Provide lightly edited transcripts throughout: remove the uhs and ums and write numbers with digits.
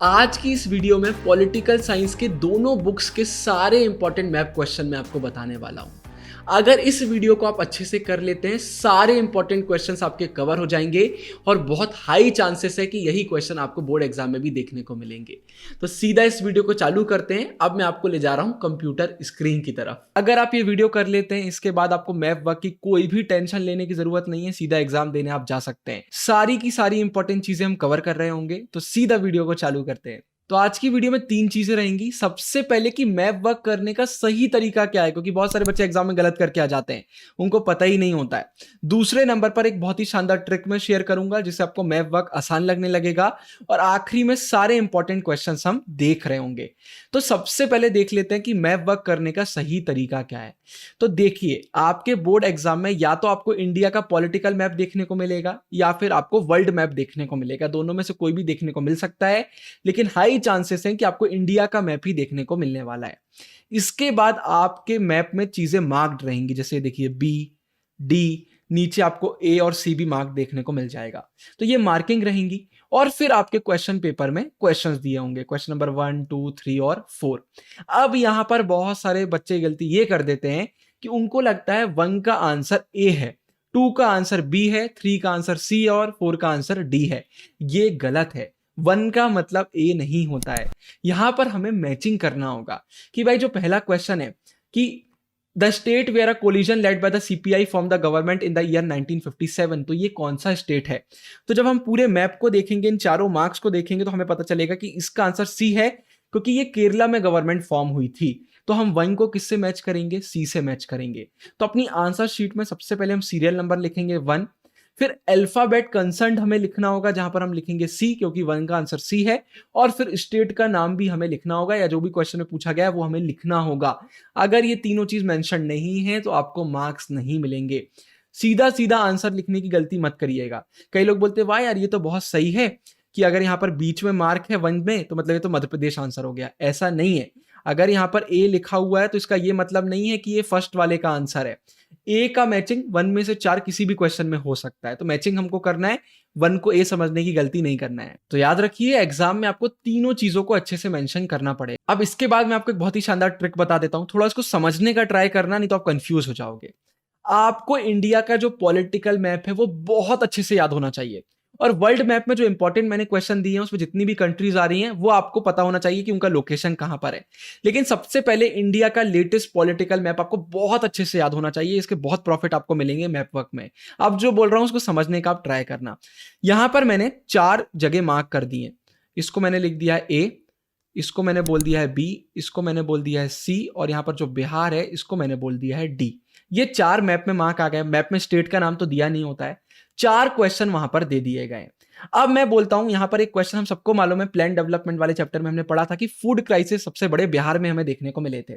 आज की इस वीडियो में पॉलिटिकल साइंस के दोनों बुक्स के सारे इंपॉर्टेंट मैप क्वेश्चन मैं आपको बताने वाला हूं। अगर इस वीडियो को आप अच्छे से कर लेते हैं, सारे इंपॉर्टेंट क्वेश्चंस आपके कवर हो जाएंगे और बहुत हाई चांसेस है कि यही क्वेश्चन आपको बोर्ड एग्जाम में भी देखने को मिलेंगे। तो सीधा इस वीडियो को चालू करते हैं। अब मैं आपको ले जा रहा हूं कंप्यूटर स्क्रीन की तरफ। अगर आप ये वीडियो कर लेते हैं, इसके बाद आपको मैप वर्क की कोई भी टेंशन लेने की जरूरत नहीं है, सीधा एग्जाम देने आप जा सकते हैं। सारी की सारी इंपॉर्टेंट चीजें हम कवर कर रहे होंगे, तो सीधा वीडियो को चालू करते हैं। तो आज की वीडियो में 3 चीजें रहेंगी। सबसे पहले कि मैप वर्क करने का सही तरीका क्या है, क्योंकि बहुत सारे बच्चे एग्जाम में गलत करके आ जाते हैं, उनको पता ही नहीं होता है। दूसरे नंबर पर एक बहुत ही शानदार ट्रिक मैं शेयर करूंगा जिससे आपको मैप वर्क आसान लगने लगेगा। और आखिरी में सारे इंपॉर्टेंट क्वेश्चंस हम देख रहे होंगे। तो सबसे पहले देख लेते हैं कि मैप वर्क करने का सही तरीका क्या है। तो देखिए, आपके बोर्ड एग्जाम में या तो आपको इंडिया का पॉलिटिकल मैप देखने को मिलेगा या फिर आपको वर्ल्ड मैप देखने को मिलेगा। दोनों में से कोई भी देखने को मिल सकता है, लेकिन हाई चांसेस हैं कि आपको इंडिया का मैप ही देखने को मिलने वाला है। इसके बाद आपके मैप में चीजें मार्क्ड रहेंगी, जैसे देखिए बी, डी, नीचे आपको ए और सी भी मार्क देखने को मिल जाएगा। तो ये मार्किंग रहेंगी। और फिर आपके क्वेश्चन पेपर में क्वेश्चंस दिए होंगे, क्वेश्चन नंबर 1, 2, 3 और 4। अब यहां पर बहुत सारे बच्चे गलती ये कर देते हैं कि उनको लगता है 1 का आंसर ए है, 2 का आंसर बी है, 3 का आंसर सी और 4 का आंसर डी है। ये गलत है। 1 का मतलब ए नहीं होता है। यहां पर हमें मैचिंग करना होगा कि भाई जो पहला क्वेश्चन है कि the state where a collision led by the CPI from the government in the year 1957, तो ये कौन सा स्टेट है। तो जब हम पूरे मैप को देखेंगे, इन चारों मार्क्स को देखेंगे, तो हमें पता चलेगा कि इसका आंसर सी है, क्योंकि ये केरला में गवर्नमेंट फॉर्म हुई थी। तो हम 1 को किससे मैच करेंगे? सी से मैच करेंगे। तो अपनी आंसर शीट में सबसे पहले हम सीरियल नंबर लिखेंगे 1, फिर अल्फाबेट कंसर्न्ड हमें लिखना होगा, जहां पर हम लिखेंगे सी, क्योंकि 1 का आंसर सी है। और फिर स्टेट का नाम भी हमें लिखना होगा, या जो भी क्वेश्चन में पूछा गया है वो हमें लिखना होगा। अगर ये तीनों चीज मेंशन नहीं है तो आपको मार्क्स नहीं मिलेंगे। सीधा सीधा आंसर लिखने की गलती मत करिएगा। कई लोग बोलते हैं वाह यार, ये तो बहुत सही है कि अगर यहाँ पर बीच में मार्क है 1 में, तो मतलब ये तो मध्य प्रदेश आंसर हो गया। ऐसा नहीं है। अगर यहाँ पर ए लिखा हुआ है तो इसका ये मतलब नहीं है कि ये फर्स्ट वाले का आंसर है। ए का मैचिंग 1 में से 4 किसी भी क्वेश्चन में हो सकता है। तो मैचिंग हमको करना है, 1 को ए समझने की गलती नहीं करना है। तो याद रखिए, एग्जाम में आपको तीनों चीजों को अच्छे से मेंशन करना पड़ेगा। अब इसके बाद मैं आपको एक बहुत ही शानदार ट्रिक बता देता हूं, थोड़ा इसको समझने का ट्राई करना, नहीं तो आप कंफ्यूज हो जाओगे। आपको इंडिया का जो पॉलिटिकल मैप है वो बहुत अच्छे से याद होना चाहिए। और वर्ल्ड मैप में जो इंपॉर्टेंट मैंने क्वेश्चन दिए हैं उसमें जितनी भी कंट्रीज आ रही हैं वो आपको पता होना चाहिए कि उनका लोकेशन कहां पर है। लेकिन सबसे पहले इंडिया का लेटेस्ट पॉलिटिकल मैप आपको बहुत अच्छे से याद होना चाहिए। इसके बहुत प्रॉफिट आपको मिलेंगे मैप वर्क में। अब जो बोल रहा हूं उसको समझने का आप ट्राई करना। यहां पर मैंने 4 जगह मार्क कर दिए। इसको मैंने लिख दिया है ए, इसको मैंने बोल दिया है बी, इसको मैंने बोल दिया है सी, और यहां पर जो बिहार है इसको मैंने बोल दिया है डी। ये 4 मैप में मार्क आ गए। मैप में स्टेट का नाम तो दिया नहीं होता है। 4 क्वेश्चन वहां पर दे दिए गए। अब मैं बोलता हूं, यहां पर एक क्वेश्चन हम सबको मालूम है, प्लान डेवलपमेंट वाले चैप्टर में हमने पढ़ा था कि फूड क्राइसिस सबसे बड़े बिहार में हमें देखने को मिले थे।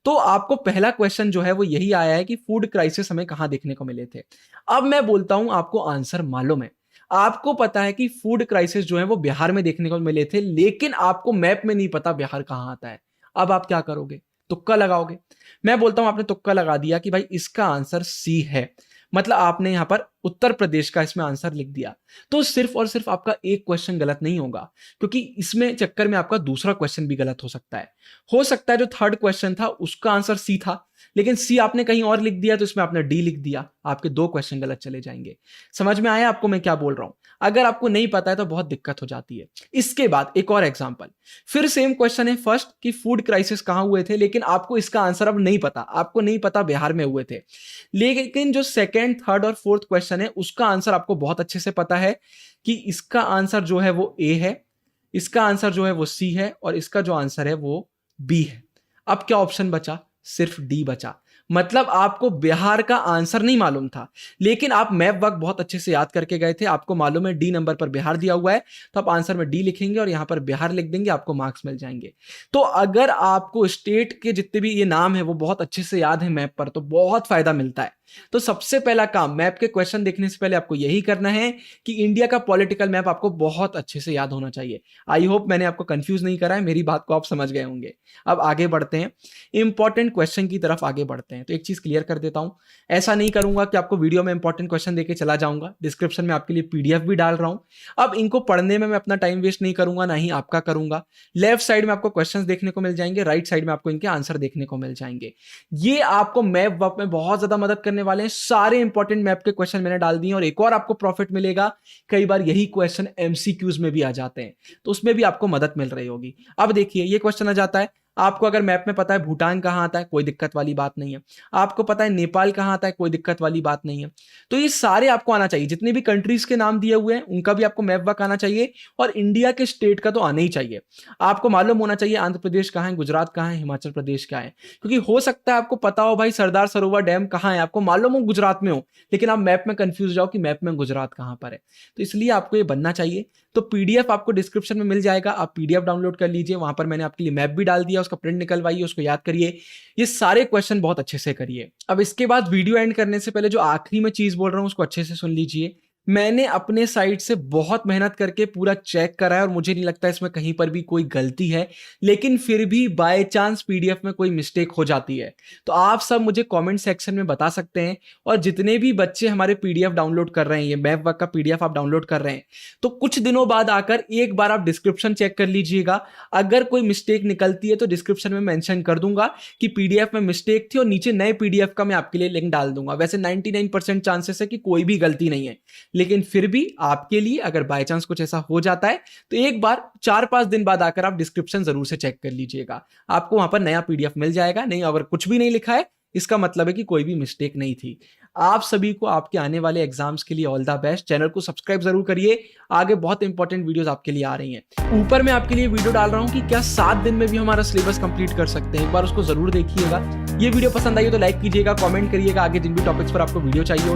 तो आपको पहला क्वेश्चन जो है वो यही आया है कि फूड क्राइसिस हमें कहां देखने को मिले थे। अब मैं बोलता हूं, आपको आंसर मालूम है। आपको पता है कि फूड क्राइसिस जो है वो बिहार में देखने को मिले थे, लेकिन आपको मैप में नहीं पता बिहार कहां आता है। अब आप क्या करोगे? तुक्का लगाओगे। मैं बोलता हूं आपने तुक्का लगा दिया कि भाई इसका आंसर सी है, मतलब आपने यहां पर उत्तर प्रदेश का इसमें आंसर लिख दिया। तो सिर्फ और सिर्फ आपका एक क्वेश्चन गलत नहीं होगा, क्योंकि इसमें चक्कर में आपका दूसरा क्वेश्चन भी गलत हो सकता है। हो सकता है जो थर्ड क्वेश्चन था उसका आंसर सी था, लेकिन सी आपने कहीं और लिख दिया, तो इसमें आपने डी लिख दिया। आपके 2 क्वेश्चन गलत चले जाएंगे। समझ में आया आपको मैं क्या बोल रहा हूं? अगर आपको नहीं पता है तो बहुत दिक्कत हो जाती है। इसके बाद एक और एग्जांपल, फिर सेम क्वेश्चन है फर्स्ट कि फूड क्राइसिस कहां हुए थे, लेकिन आपको इसका आंसर अब नहीं पता। आपको नहीं पता बिहार में हुए थे। लेकिन जो सेकंड, थर्ड और फोर्थ क्वेश्चन है उसका आंसर आपको बहुत अच्छे से पता है कि इसका आंसर जो है वो ए है, इसका आंसर जो है वो सी है, और इसका जो आंसर है वो बी है। अब क्या ऑप्शन बचा? सिर्फ डी बचा। मतलब आपको बिहार का आंसर नहीं मालूम था, लेकिन आप मैप वर्क बहुत अच्छे से याद करके गए थे। आपको मालूम है डी नंबर पर बिहार दिया हुआ है, तो आप आंसर में डी लिखेंगे और यहां पर बिहार लिख देंगे, आपको मार्क्स मिल जाएंगे। तो अगर आपको स्टेट के जितने भी ये नाम है वो बहुत अच्छे से याद है मैप पर, तो बहुत फायदा मिलता है। तो सबसे पहला काम मैप के क्वेश्चन देखने से पहले आपको यही करना है कि इंडिया का पॉलिटिकल मैप आपको बहुत अच्छे से याद होना चाहिए। आई होप मैंने आपको कंफ्यूज नहीं करा है, मेरी बात को आप समझ गए होंगे। अब आगे बढ़ते हैं, इंपॉर्टेंट क्वेश्चन की तरफ आगे बढ़ते हैं। तो एक चीज क्लियर कर देता हूं, ऐसा नहीं करूंगा कि आपको वीडियो में इंपॉर्टेंट क्वेश्चन देके चला जाऊंगा, डिस्क्रिप्शन में आपके लिए पीडीएफ भी डाल रहा हूं। अब इनको पढ़ने में मैं अपना टाइम वेस्ट नहीं करूंगा, ना ही आपका करूंगा। लेफ्ट साइड में आपको क्वेश्चंस देखने को मिल जाएंगे, राइट साइड में आपको इनके आंसर देखने को मिल जाएंगे। ये आपको मैप वर्क में बहुत ज्यादा मदद करने वाले हैं। सारे इंपॉर्टेंट मैप के क्वेश्चन मैंने डाल दिए, और एक और आपको प्रॉफिट मिलेगा, कई बार यही क्वेश्चन एमसीक्यूज में भी आ जाते हैं, तो उसमें भी आपको मदद मिल रही होगी। अब देखिए ये क्वेश्चन आ जाता है, आपको अगर मैप में पता है भूटान कहां आता है, कोई दिक्कत वाली बात नहीं है। आपको पता है नेपाल कहां आता है, कोई दिक्कत वाली बात नहीं है। तो ये सारे आपको आना चाहिए, जितने भी कंट्रीज के नाम दिए हुए हैं उनका भी आपको मैप वर्क आना चाहिए, और इंडिया के स्टेट का तो आना ही चाहिए। आपको मालूम होना चाहिए आंध्र प्रदेश कहां है, गुजरात कहां है, हिमाचल प्रदेश कहां है। क्योंकि हो सकता है आपको पता हो भाई सरदार सरोवर डैम कहां है, आपको मालूम हो गुजरात में हो, लेकिन आप मैप में कंफ्यूज जाओ कि मैप में गुजरात कहां पर है। तो इसलिए आपको ये बनना चाहिए। तो पीडीएफ आपको डिस्क्रिप्शन में मिल जाएगा, आप पीडीएफ डाउनलोड कर लीजिए, वहां पर मैंने आपके लिए मैप भी डाल दिया, उसका प्रिंट निकलवाइए, उसको याद करिए, ये सारे क्वेश्चन बहुत अच्छे से करिए। अब इसके बाद वीडियो एंड करने से पहले जो आखिरी में चीज बोल रहा हूं उसको अच्छे से सुन लीजिए। मैंने अपने साइड से बहुत मेहनत करके पूरा चेक करा है, और मुझे नहीं लगता इसमें कहीं पर भी कोई गलती है, लेकिन फिर भी बाय चांस पीडीएफ में कोई मिस्टेक हो जाती है तो आप सब मुझे कमेंट सेक्शन में बता सकते हैं। और जितने भी बच्चे हमारे पीडीएफ डाउनलोड कर रहे हैं, ये मैप वर्क का पीडीएफ आप डाउनलोड कर रहे हैं, तो कुछ दिनों बाद आकर एक बार आप डिस्क्रिप्शन चेक कर लीजिएगा। अगर कोई मिस्टेक निकलती है तो डिस्क्रिप्शन में मेंशन कर दूंगा कि पीडीएफ में मिस्टेक थी, और नीचे नए पीडीएफ का मैं आपके लिए लिंक डाल दूंगा। वैसे 99% चांसेस है कि कोई भी गलती नहीं है, लेकिन फिर भी आपके लिए अगर बाय चांस कुछ ऐसा हो जाता है तो एक बार 4-5 दिन बाद आकर आप डिस्क्रिप्शन जरूर से चेक कर लीजिएगा, आपको वहां पर नया पीडीएफ मिल जाएगा। नहीं, अगर कुछ भी नहीं लिखा है इसका मतलब है कि कोई भी मिस्टेक नहीं थी। आप सभी को आपके आने वाले एग्जाम्स के लिए ऑल द बेस्ट। चैनल को सब्सक्राइब जरूर करिए, आगे बहुत इंपॉर्टेंट वीडियोस आपके लिए आ रही हैं। ऊपर मैं आपके लिए वीडियो डाल रहा हूं कि क्या 7 दिन में भी हमारा सिलेबस कंप्लीट कर सकते हैं, एक बार उसको जरूर देखिएगा। ये वीडियो पसंद आई हो तो लाइक कीजिएगा, कमेंट करिएगा, आगे जिन भी टॉपिक्स पर आपको वीडियो चाहिए